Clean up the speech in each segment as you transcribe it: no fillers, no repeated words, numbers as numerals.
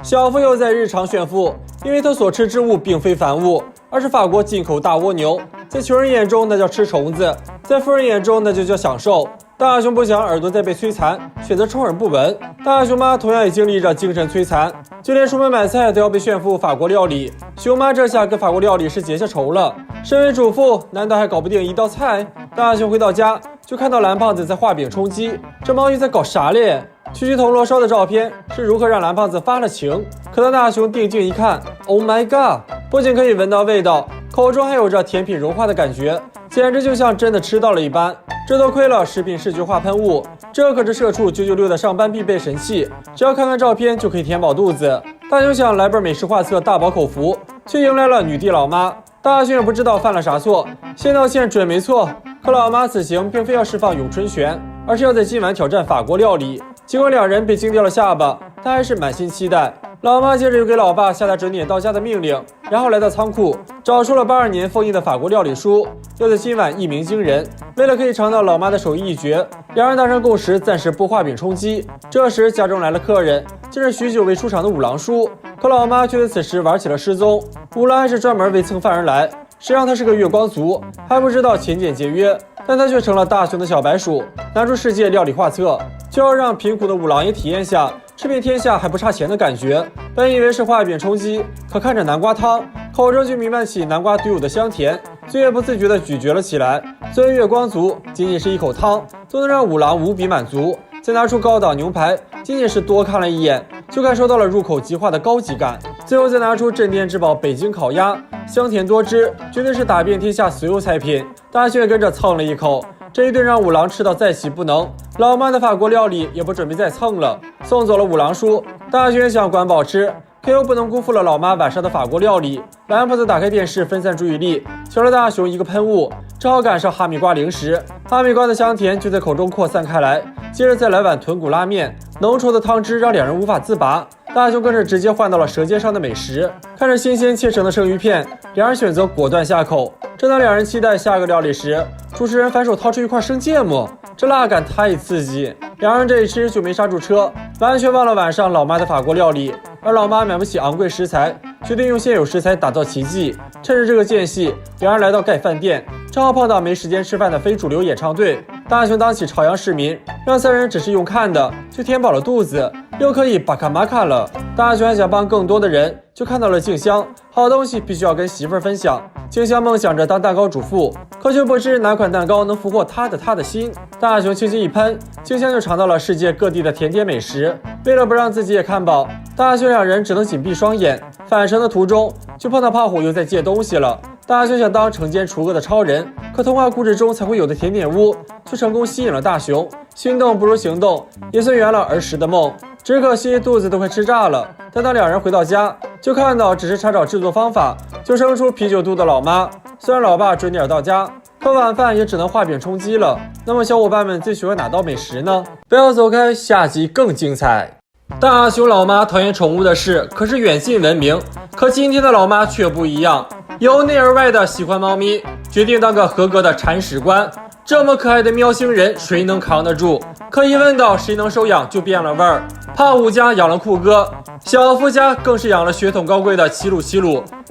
小夫又在日常炫富，因为他所吃之物并非凡物，而是法国进口大蜗牛。在穷人眼中，那叫吃虫子；在富人眼中，那就叫享受。大熊不想耳朵再被摧残，选择充耳不闻。大熊妈同样也经历着精神摧残，就连出门买菜都要被炫富法国料理。熊妈这下跟法国料理是结下仇了。身为主妇，难道还搞不定一道菜？大熊回到家，就看到蓝胖子在画饼充饥，这猫鱼在搞啥咧？区区铜锣烧的照片是如何让蓝胖子发了情？可当大熊定睛一看 ，Oh my god！ 不仅可以闻到味道，口中还有着甜品融化的感觉，简直就像真的吃到了一般。这多亏了食品视觉化喷雾，这可是社畜996的上班必备神器，只要看看照片就可以填饱肚子。大熊想来本美食画册大饱口福，却迎来了女帝老妈。大熊也不知道犯了啥错，先道歉准没错。可老妈此行并非要释放咏春拳，而是要在今晚挑战法国料理。尽管两人被惊掉了下巴，但还是满心期待。老妈接着又给老爸下达准点到家的命令，然后来到仓库，找出了82年封印的法国料理书，要在今晚一鸣惊人。为了可以尝到老妈的手艺一绝，两人达成共识，暂时不画饼充饥。这时家中来了客人，竟是许久未出场的五郎叔。可老妈却在此时玩起了失踪。五郎还是专门为蹭饭而来，谁让他是个月光族，还不知道勤俭节约，但他却成了大熊的小白鼠，拿出世界料理画册，就要让贫苦的五郎也体验下吃遍天下还不差钱的感觉。本以为是画饼充饥，可看着南瓜汤，口中就弥漫起南瓜独有的香甜，嘴也不自觉地咀嚼了起来。作为月光族，仅仅是一口汤都能让五郎无比满足。再拿出高档牛排，仅仅是多看了一眼，就感受到了入口即化的高级感。最后再拿出镇店之宝北京烤鸭，香甜多汁，绝对是打遍天下所有菜品。大熊也跟着蹭了一口，这一顿让五郎吃到再起不能。老妈的法国料理也不准备再蹭了，送走了五郎叔。大熊也想管饱吃，可又不能辜负了老妈晚上的法国料理。蓝胖子打开电视分散注意力，瞧了大熊一个喷雾，正好赶上哈密瓜零食，哈密瓜的香甜就在口中扩散开来。接着再来碗豚骨拉面，浓稠的汤汁让两人无法自拔。大熊跟着直接换到了舌尖上的美食，看着新鲜切成的生鱼片，两人选择果断下口。正当两人期待下个料理时，主持人反手掏出一块生芥末，这辣感太刺激，两人这一吃就没刹住车，完全忘了晚上老妈的法国料理。而老妈买不起昂贵食材，决定用现有食材打造奇迹。趁着这个间隙，两人来到盖饭店，正好碰到没时间吃饭的非主流演唱队。大熊当起朝阳市民，让三人只是用看的就填饱了肚子，又可以巴卡玛卡了。大熊还想帮更多的人，就看到了静香，好东西必须要跟媳妇儿分享。静香梦想着当蛋糕主妇，可却不知哪款蛋糕能俘获她的心。大熊轻轻一喷，静香就尝到了世界各地的甜点美食。为了不让自己也看饱，大熊两人只能紧闭双眼。返程的途中，就碰到胖虎又在借东西了。大熊想当惩奸除恶的超人，可童话故事中才会有的甜点屋，却成功吸引了大熊。心动不如行动，也算圆了儿时的梦。只可惜肚子都快吃炸了。但当两人回到家，就看到只是查找制作方法就生出啤酒肚的老妈。虽然老爸准点到家，可晚饭也只能画饼充饥了。那么小伙伴们最喜欢哪道美食呢？不要走开，下集更精彩。大熊老妈讨厌宠物的事可是远近闻名，可今天的老妈却不一样，由内而外的喜欢猫咪，决定当个合格的铲屎官。这么可爱的喵星人，谁能扛得住？可一问到谁能收养，就变了味儿。胖虎家养了酷哥，小夫家更是养了血统高贵的齐鲁，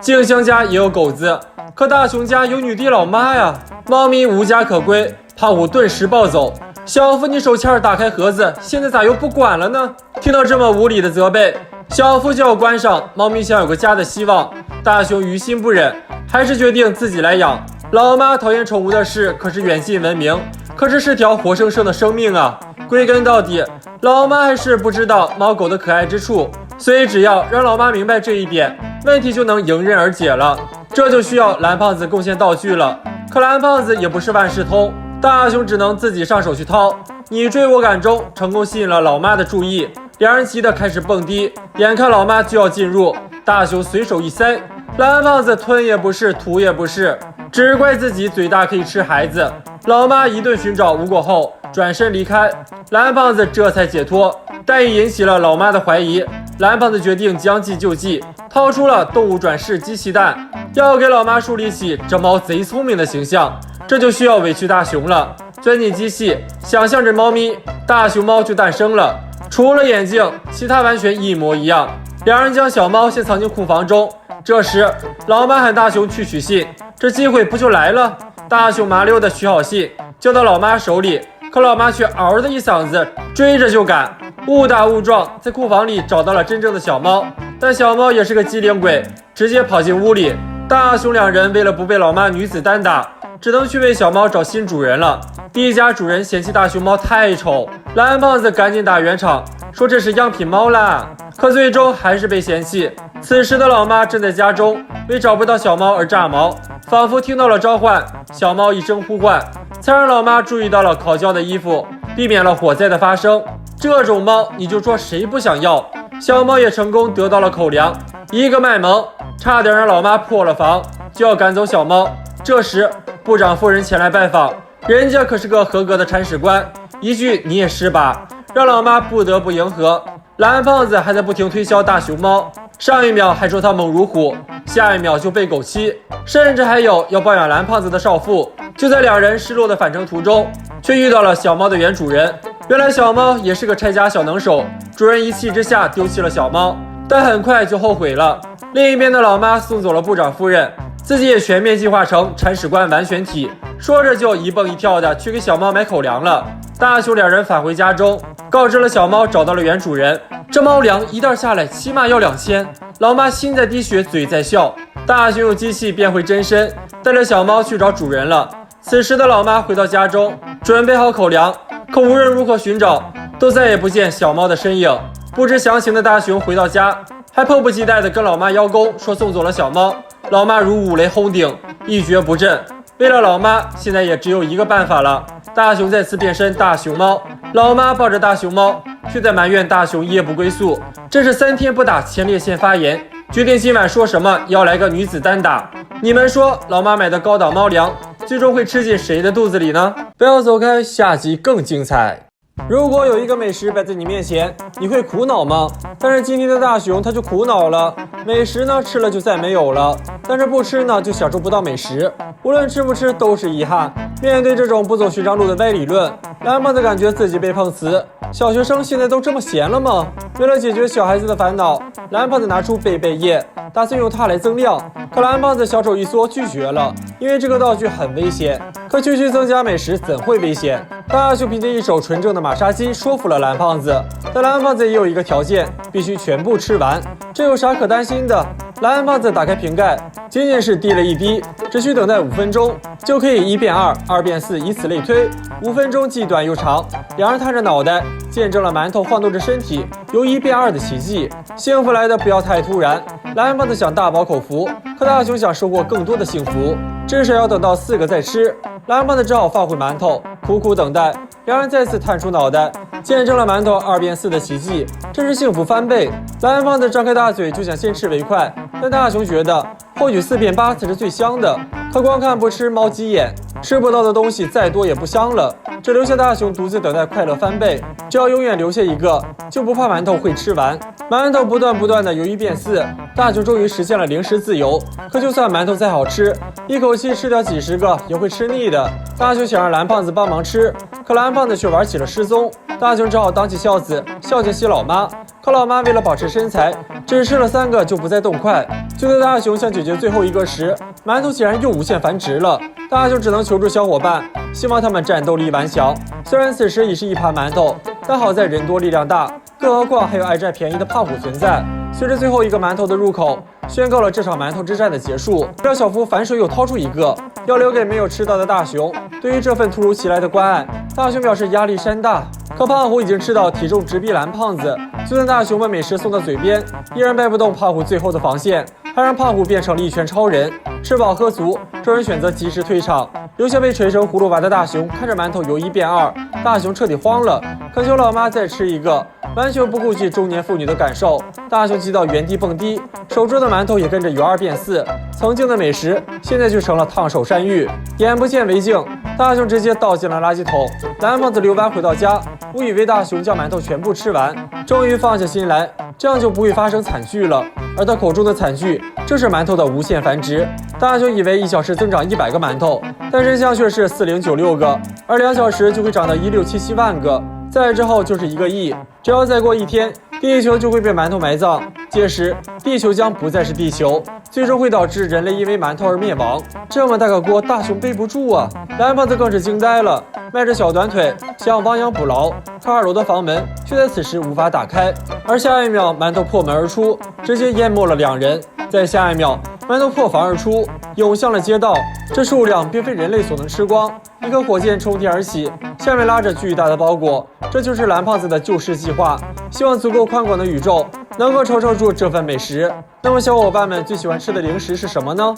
静香家也有狗子，可大熊家有女帝老妈呀。猫咪无家可归，胖虎顿时暴走。小夫，你手欠打开盒子，现在咋又不管了呢？听到这么无理的责备，小夫就要关上。猫咪想有个家的希望，大熊于心不忍，还是决定自己来养。老妈讨厌宠物的事可是远近闻名，可这是条活生生的生命啊！归根到底，老妈还是不知道猫狗的可爱之处，所以只要让老妈明白这一点，问题就能迎刃而解了。这就需要蓝胖子贡献道具了，可蓝胖子也不是万事通，大熊只能自己上手去掏。你追我赶中，成功吸引了老妈的注意，两人急得开始蹦迪，眼看老妈就要进入，大熊随手一塞，蓝胖子吞也不是吐也不是，只怪自己嘴大可以吃孩子。老妈一顿寻找无果后转身离开，蓝胖子这才解脱，但也引起了老妈的怀疑。蓝胖子决定将计就计，掏出了动物转世机器蛋，要给老妈树立起这猫贼聪明的形象。这就需要委屈大熊了，钻进机器，想象着猫咪，大熊猫就诞生了。除了眼睛，其他完全一模一样。两人将小猫先藏进库房中。这时，老妈喊大熊去取信，这机会不就来了？大熊麻溜的取好信，交到老妈手里，可老妈却嗷的一嗓子，追着就赶，误打误撞在库房里找到了真正的小猫，但小猫也是个机灵鬼，直接跑进屋里。大熊两人为了不被老妈女子单打，只能去为小猫找新主人了。第一家主人嫌弃大熊猫太丑，蓝胖子赶紧打圆场，说这是样品猫啦，可最终还是被嫌弃。此时的老妈正在家中为找不到小猫而炸毛，仿佛听到了召唤，小猫一声呼唤，才让老妈注意到了烤焦的衣服，避免了火灾的发生。这种猫你就说谁不想要？小猫也成功得到了口粮，一个卖萌，差点让老妈破了防，就要赶走小猫。这时部长夫人前来拜访，人家可是个合格的铲屎官，一句你也是吧，让老妈不得不迎合。蓝胖子还在不停推销大熊猫，上一秒还说他猛如虎，下一秒就被狗欺，甚至还有要抱养蓝胖子的少妇。就在两人失落的返程途中，却遇到了小猫的原主人。原来小猫也是个拆家小能手，主人一气之下丢弃了小猫，但很快就后悔了。另一边的老妈送走了部长夫人，自己也全面进化成铲屎官完全体，说着就一蹦一跳的去给小猫买口粮了。大熊两人返回家中，告知了小猫找到了原主人，这猫粮一袋下来起码要2000。老妈心在滴血，嘴在笑。大熊用机器变回真身，带着小猫去找主人了。此时的老妈回到家中，准备好口粮，可无论如何寻找，都再也不见小猫的身影。不知详情的大熊回到家，还迫不及待地跟老妈邀功，说送走了小猫。老妈如五雷轰顶，一蹶不振。为了老妈，现在也只有一个办法了。大熊再次变身大熊猫，老妈抱着大熊猫，却在埋怨大熊夜不归宿，真是3天不打前列腺发炎，决定今晚说什么要来个女子单打。你们说，老妈买的高档猫粮，最终会吃进谁的肚子里呢？不要走开，下集更精彩。如果有一个美食摆在你面前，你会苦恼吗？但是今天的大熊他就苦恼了，美食呢吃了就再没有了，但是不吃呢就享受不到美食，无论吃不吃都是遗憾。面对这种不走寻常路的歪理论，蓝胖子感觉自己被碰瓷。小学生现在都这么闲了吗？为了解决小孩子的烦恼，蓝胖子拿出贝贝叶，打算用它来增量。可蓝胖子小手一缩拒绝了，因为这个道具很危险。可区区增加美食怎会危险？大熊凭借一手纯正的马杀鸡说服了蓝胖子，但蓝胖子也有一个条件，必须全部吃完。这有啥可担心的？蓝胖子打开瓶盖，仅仅是滴了一滴，只需等待5分钟，就可以1变2， 2变4，以此类推。5分钟既短又长，两人探着脑袋，见证了馒头晃动着身体由1变2的奇迹。幸福来的不要太突然，蓝胖子想大饱口福，可大熊想收获更多的幸福，至少要等到4个再吃。蓝胖子只好放回馒头，苦苦等待。两人再次探出脑袋，见证了馒头2变4的奇迹，真是幸福翻倍。蓝胖子张开大嘴就想先吃为快，但大熊觉得或许4变8才是最香的。可光看不吃猫急眼，吃不到的东西再多也不香了。这留下大熊独自等待快乐翻倍，只要永远留下一个，就不怕馒头会吃完。馒头不断的由1变4，大熊终于实现了零食自由。可就算馒头再好吃，一口气吃掉几十个也会吃腻的。大熊想让蓝胖子帮忙吃，可蓝胖子却玩起了失踪。大熊只好当起孝子，孝敬起老妈。可老妈为了保持身材，只吃了3个就不再动筷。就在大熊想解决最后一个时，馒头竟然又无限繁殖了。大熊只能求助小伙伴，希望他们战斗力顽强。虽然此时已是一盘馒头，但好在人多力量大，更何况还有爱占便宜的胖虎存在。随着最后一个馒头的入口，宣告了这场馒头之战的结束。让小夫反手又掏出一个，要留给没有吃到的大熊。对于这份突如其来的关爱，大熊表示压力山大。可胖虎已经吃到体重直逼蓝胖子，就算大熊把美食送到嘴边，依然掰不动胖虎最后的防线，还让胖虎变成了一拳超人。吃饱喝足，众人选择及时退场，留下被锤成葫芦娃的大熊看着馒头由1变2，大熊彻底慌了，恳求老妈再吃一个，完全不顾及中年妇女的感受。大熊急到原地蹦迪，手中的馒头也跟着由2变4，曾经的美食现在就成了烫手山芋。眼不见为净，大熊直接倒进了垃圾桶。蓝胖子遛弯回到家，误以为大熊将馒头全部吃完，终于放下心来，这样就不会发生惨剧了。而他口中的惨剧正是馒头的无限繁殖。大熊以为1小时增长100个馒头，但真相却是4096个，而2小时就会长到1677000个，再之后就是1个亿。只要再过1天，地球就会被馒头埋葬，届时地球将不再是地球，最终会导致人类因为馒头而灭亡。这么大个锅，大熊背不住啊！蓝胖子更是惊呆了，迈着小短腿想亡羊补牢，可2楼的房门却在此时无法打开，而下一秒馒头破门而出，直接淹没了2人。在下一秒，馒头破房而出，涌向了街道，这数量并非人类所能吃光。一颗火箭冲天而起，下面拉着巨大的包裹，这就是蓝胖子的救世计划。希望足够宽广的宇宙能够承受住这份美食。那么小伙伴们最喜欢吃的零食是什么呢？